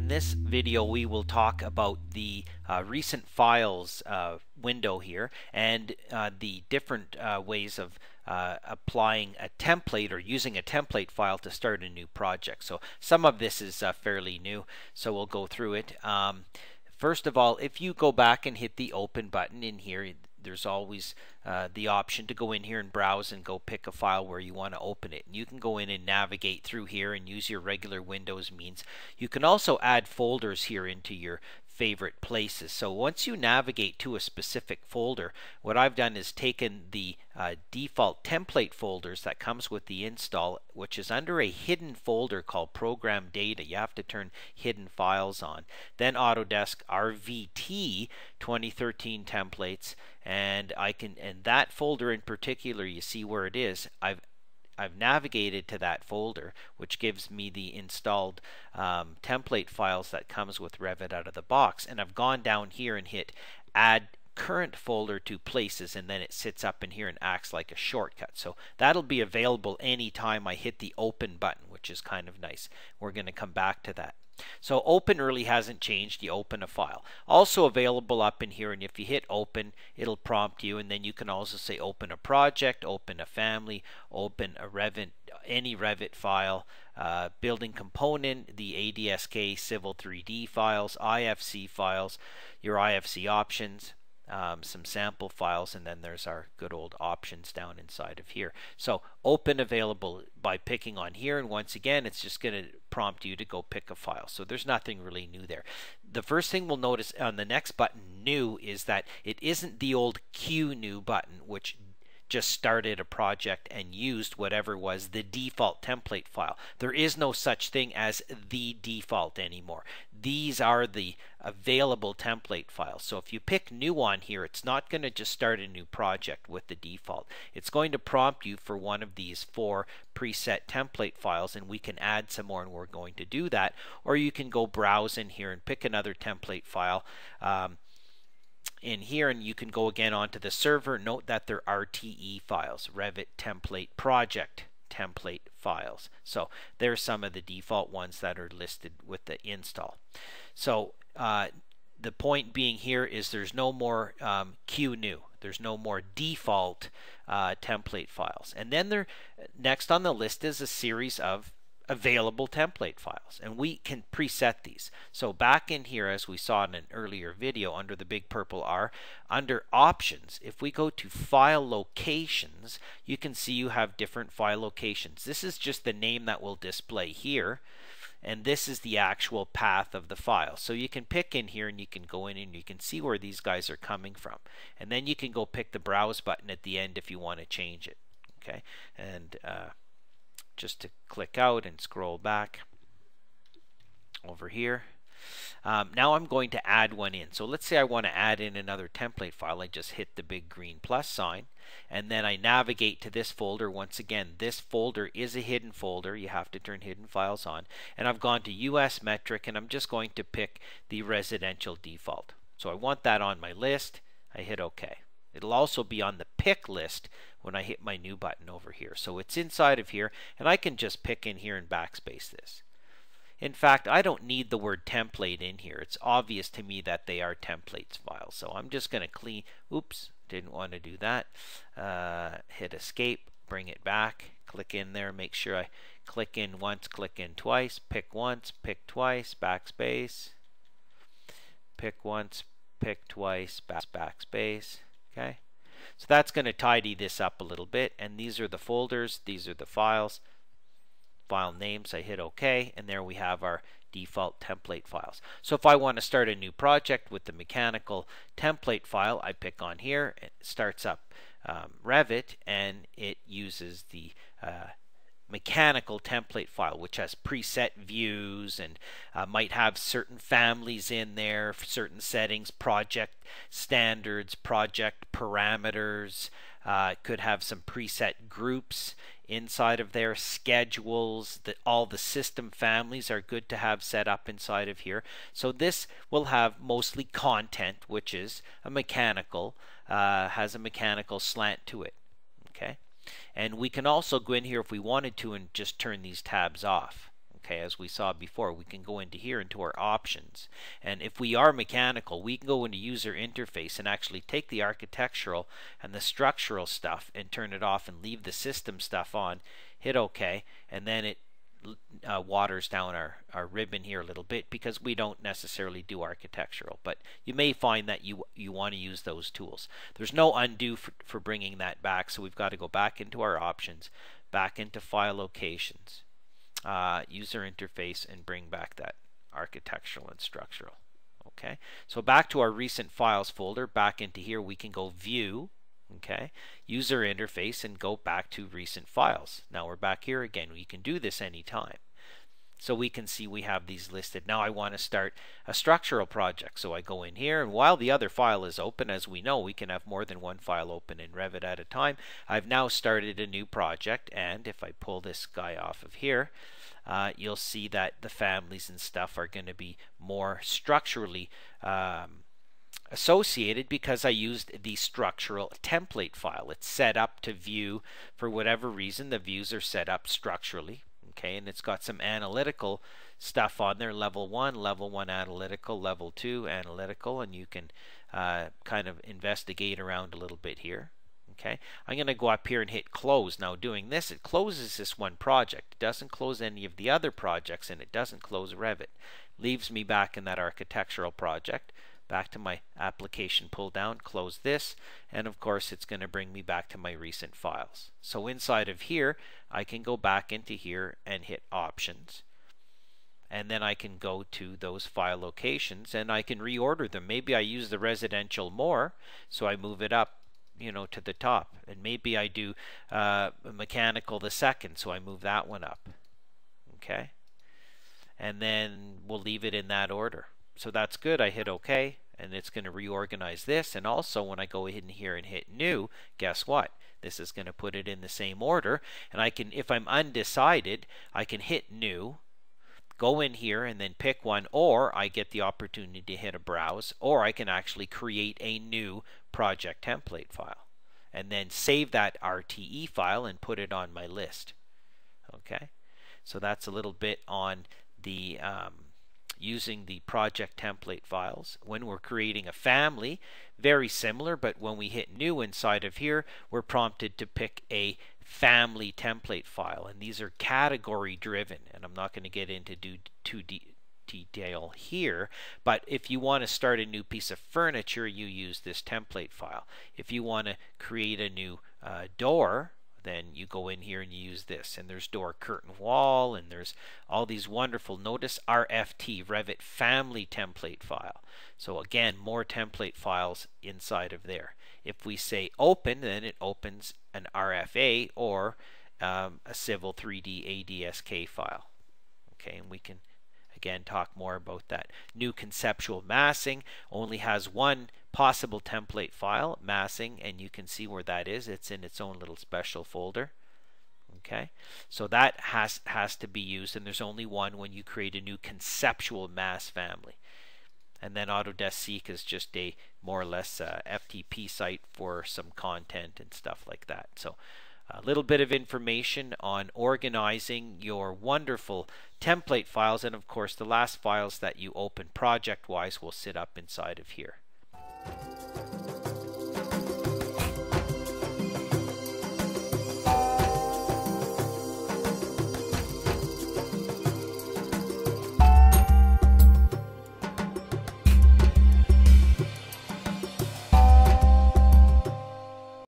In this video we will talk about the recent files window here and the different ways of applying a template or using a template file to start a new project. So some of this is fairly new, so we'll go through it. First of all, if you go back and hit the open button in here, there's always the option to go in here and browse and go pick a file where you want to open it. And you can go in and navigate through here and use your regular Windows means. You can also add folders here into your favorite places. So once you navigate to a specific folder, what I've done is taken the default template folders that comes with the install, which is under a hidden folder called Program Data. You have to turn hidden files on. Then Autodesk RVT 2013 templates, and that folder in particular, you see where it is. I've navigated to that folder, which gives me the installed template files that comes with Revit out of the box, and I've gone down here and hit add current folder to places, and then it sits up in here and acts like a shortcut. So that'll be available anytime I hit the open button, which is kind of nice. We're going to come back to that. So open really hasn't changed. You open a file. Also available up in here, and if you hit open, it'll prompt you, and then you can also say open a project, open a family, open a Revit, any Revit file, building component, the ADSK Civil 3D files, IFC files, your IFC options, some sample files, and then there's our good old options down inside of here. So open available by picking on here, and once again it's just going to prompt you to go pick a file. So there's nothing really new there. The first thing we'll notice on the next button, new, is that it isn't the old Q new button, which just started a project and used whatever was the default template file. There is no such thing as the default anymore. These are the available template files. So if you pick new on here, it's not going to just start a new project with the default. It's going to prompt you for one of these 4 preset template files, and we can add some more, and we're going to do that. Or you can go browse in here and pick another template file in here, and you can go again onto the server. Note that they're RTE files, Revit template project template files. So there's some of the default ones that are listed with the install. So the point being here is there's no more Q new. There's no more default template files. And then next on the list is a series of available template files, and we can preset these. So back in here, as we saw in an earlier video, under the big purple R, under options, if we go to file locations, you can see you have different file locations. This is just the name that will display here, and this is the actual path of the file. So you can pick in here, and you can go in and you can see where these guys are coming from, and then you can go pick the browse button at the end if you want to change it. Okay, and just to click out and scroll back over here. Now I'm going to add one in. So let's say I want to add in another template file. I just hit the big green plus sign, and then I navigate to this folder. Once again, this folder is a hidden folder. You have to turn hidden files on, and I've gone to US metric, and I'm just going to pick the residential default. So I want that on my list. I hit OK. It'll also be on the pick list when I hit my new button over here. So it's inside of here, and I can just pick in here and backspace this. In fact, I don't need the word template in here. It's obvious to me that they are templates files. So I'm just going to clean, oops, didn't want to do that. Hit escape, bring it back, click in there, make sure I click in once, click in twice, pick once, pick twice, backspace, pick once, pick twice, backspace. Okay, so that's going to tidy this up a little bit, and these are the folders, these are the files, file names. I hit OK, and there we have our default template files. So if I want to start a new project with the mechanical template file, I pick on here, it starts up Revit, and it uses the mechanical template file, which has preset views and might have certain families in there, certain settings, project standards, project parameters, could have some preset groups inside of there, schedules, that all the system families are good to have set up inside of here. So this will have mostly content, which is a mechanical, has a mechanical slant to it. Okay. And we can also go in here if we wanted to and just turn these tabs off. Okay, as we saw before, we can go into here into our options, and if we are mechanical, we can go into user interface and actually take the architectural and the structural stuff and turn it off and leave the system stuff on, hit OK, and then it waters down our ribbon here a little bit because we don't necessarily do architectural, but you may find that you want to use those tools. There's no undo for bringing that back, so we've got to go back into our options, back into file locations, user interface, and bring back that architectural and structural. Okay, so back to our recent files folder, back into here we can go view, okay, user interface, and go back to recent files. Now we're back here again. We can do this anytime. So we can see we have these listed. Now I want to start a structural project. So I go in here, and while the other file is open, as we know, we can have more than one file open in Revit at a time. I've now started a new project, and if I pull this guy off of here, you'll see that the families and stuff are going to be more structurally associated because I used the structural template file. It's set up to view, for whatever reason, the views are set up structurally. Okay, and it's got some analytical stuff on there, level 1 analytical, level 2 analytical, and you can kind of investigate around a little bit here. Okay, I'm going to go up here and hit close. Now doing this, it closes this one project. It doesn't close any of the other projects, and it doesn't close Revit. Leaves me back in that architectural project. Back to my application pull down, close this, and of course it's going to bring me back to my recent files. So inside of here, I can go back into here and hit options, and then I can go to those file locations and I can reorder them. Maybe I use the residential more, so I move it up, you know, to the top, and maybe I do mechanical the second, so I move that one up. Okay, and then we'll leave it in that order. So that's good. I hit OK, and it's going to reorganize this. And also when I go in here and hit new, guess what? This is going to put it in the same order. And I can, if I'm undecided, I can hit new, go in here and then pick one, or I get the opportunity to hit a browse, or I can actually create a new project template file and then save that RTE file and put it on my list. Okay, so that's a little bit on the using the project template files. When we're creating a family, very similar, but when we hit new inside of here, we're prompted to pick a family template file, and these are category driven, and I'm not going to get into too detail here, but if you want to start a new piece of furniture, you use this template file. If you want to create a new door, then you go in here and you use this, and there's door curtain wall, and there's all these wonderful, notice RFT, Revit family template file. So again, more template files inside of there. If we say open, then it opens an RFA or a Civil 3D ADSK file. Okay, and we can again talk more about that. New conceptual massing only has one possible template file, massing, and you can see where that is. It's in its own little special folder. Okay, so that has to be used, and there's only one when you create a new conceptual mass family. And then Autodesk Seek is just a more or less FTP site for some content and stuff like that. So a little bit of information on organizing your wonderful template files, and of course the last files that you open project wise will sit up inside of here.